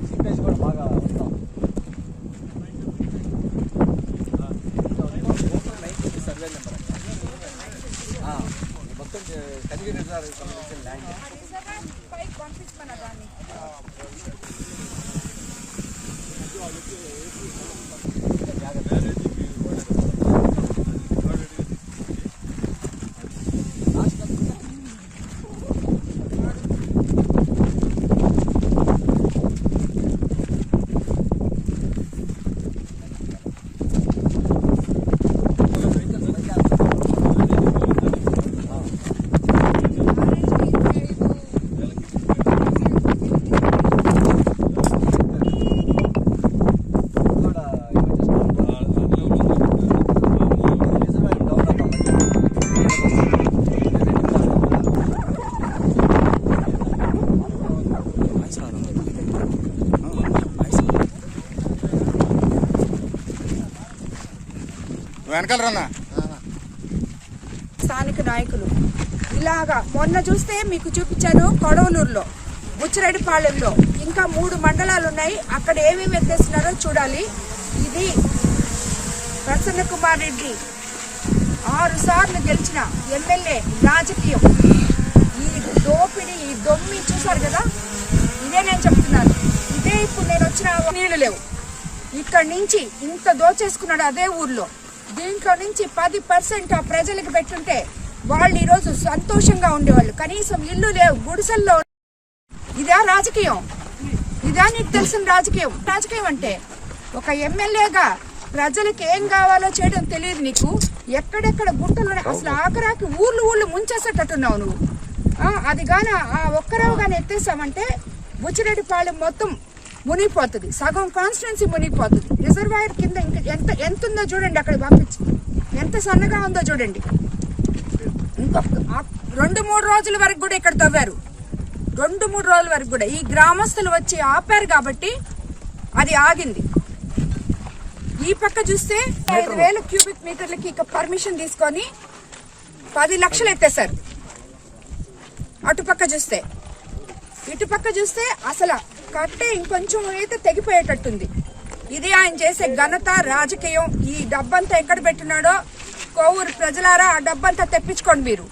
Seepage కూడా బాగా వస్తాం. సర్వే నెంబర్ మొత్తం కదిరి రిజర్వ్ సంబంధించిన ల్యాండ్ స్థానిక నాయకులు ఇలాగా మొన్న చూస్తే మీకు చూపించాను కొడవలూరులో, బుచ్చిరెడ్డిపాళెంలో, ఇంకా 3 మండలాలు ఉన్నాయి. అక్కడ ఏమేమి ఎత్తేస్తున్నారో చూడాలి. ఇది ప్రసన్న కుమార్ రెడ్డి 6 సార్లు గెలిచిన ఎమ్మెల్యే రాజకీయం. ఈ దోపిడి, ఈ దొమ్మి చూసారు కదా, ఇదే నేను చెప్తున్నాను. ఇదే ఇప్పుడు నేను వచ్చిన నీళ్లు లేవు. ఇక్కడి నుంచి ఇంత దోచేసుకున్నాడు అదే ఊర్లో. దీంట్లో నుంచి 10% ఆ ప్రజలకు పెట్టుంటే వాళ్ళు ఈరోజు సంతోషంగా ఉండేవాళ్ళు. కనీసం ఇల్లు లేవు, గుడిసెల్లో. ఇదా రాజకీయం? ఇదా నీకు తెలిసిన రాజకీయం? రాజకీయం అంటే ఒక ఎమ్మెల్యేగా ప్రజలకు ఏం కావాలో చేయడం తెలియదు నీకు. ఎక్కడెక్కడ గుంటలు అసలు ఆఖరాకి ఊళ్ళు ముంచేసేటట్టున్నావు నువ్వు. అది గాని ఆ ఒక్కరావు గాని ఎత్తేసామంటే బుచ్చిరెడ్డిపాళెం మొత్తం మునిగిపోతుంది, సగం కాన్స్టిట్యున్సీ మునిగిపోతుంది. రిజర్వాయర్ కింద ఇంకా ఎంత ఉందో చూడండి, అక్కడ పంపించి ఎంత సన్నగా ఉందో చూడండి. ఇంకొక 2-3 రోజుల వరకు కూడా ఇక్కడ తవ్వారు. 2-3 రోజుల వరకు కూడా ఈ గ్రామస్తులు వచ్చి ఆపారు కాబట్టి అది ఆగింది. ఈ పక్క చూస్తే 5,000 క్యూబిక్ మీటర్లకి ఇక పర్మిషన్ తీసుకొని 10 లక్షలు ఎత్తేసారు. అటుపక్క చూస్తే, ఇటుపక్క చూస్తే అసలు కట్టే ఇంకొంచెం అయితే తెగిపోయేటట్టుంది. ఇది ఆయన చేసే ఘనత, రాజకీయం. ఈ డబ్బంతా ఎక్కడ పెట్టినాడో కోవూరు ప్రజలారా, ఆ డబ్బంతా తెప్పించుకోండి, మీరు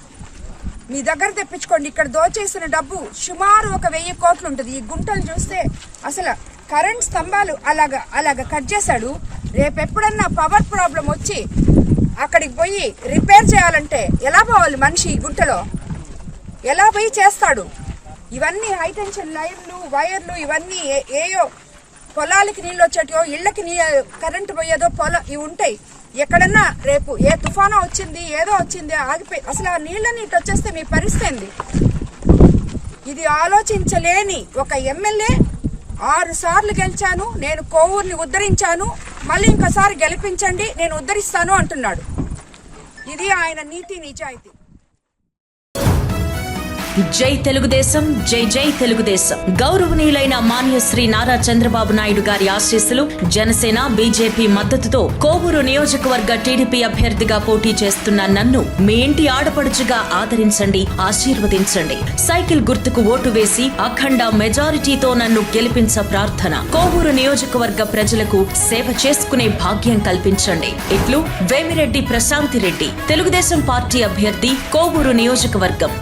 మీ దగ్గర తెప్పించుకోండి. ఇక్కడ దోచేసిన డబ్బు సుమారు 1,000 కోట్లు ఉంటుంది. ఈ గుంటలు చూస్తే అసలు కరెంట్ స్తంభాలు అలాగా కట్ చేశాడు. రేపెప్పుడన్నా పవర్ ప్రాబ్లం వచ్చి అక్కడికి పోయి రిపేర్ చేయాలంటే ఎలా పోవాలి మనిషి? ఈ గుంటలో ఎలా పోయి చేస్తాడు? ఇవన్నీ హైటెన్షన్ లైన్లు, వైర్లు, ఇవన్నీ ఏయో పొలాలకి నీళ్ళు వచ్చేటో, ఇళ్లకి కరెంటు పోయేదో ఇవి ఉంటాయి. ఎక్కడన్నా రేపు ఏ తుఫాను వచ్చింది, ఏదో వచ్చింది, ఆగిపోయి అసలు ఆ నీళ్ళని ఇటు వచ్చేస్తే మీ పరిస్థితి ఏంది? ఇది ఆలోచించలేని ఒక ఎమ్మెల్యే 6 సార్లు గెలిచాను, నేను కోవూరుని ఉద్ధరించాను, మళ్ళీ ఇంకోసారి గెలిపించండి నేను ఉద్ధరిస్తాను అంటున్నాడు. ఇది ఆయన నీతి నిజాయితీ. జై తెలుగుదేశం, జై జై తెలుగుదేశం. గౌరవనీయులైన మాన్యశ్రీ నారా చంద్రబాబు నాయుడు గారి ఆశీస్సులు, జనసేన, బీజేపీ మద్దతుతో కోవూరు నియోజకవర్గ టీడీపీ అభ్యర్థిగా పోటీ చేస్తున్న నన్ను మీ ఇంటి ఆడపడుచుగా ఆదరించండి, ఆశీర్వదించండి. సైకిల్ గుర్తుకు ఓటు వేసి అఖండ మెజారిటీతో నన్ను గెలిపించ ప్రార్థన. కోవూరు నియోజకవర్గ ప్రజలకు సేవ చేసుకునే భాగ్యం కల్పించండి. ఇట్లు వేమిరెడ్డి ప్రశాంతి రెడ్డి, తెలుగుదేశం పార్టీ అభ్యర్థి, కోవూరు నియోజకవర్గం.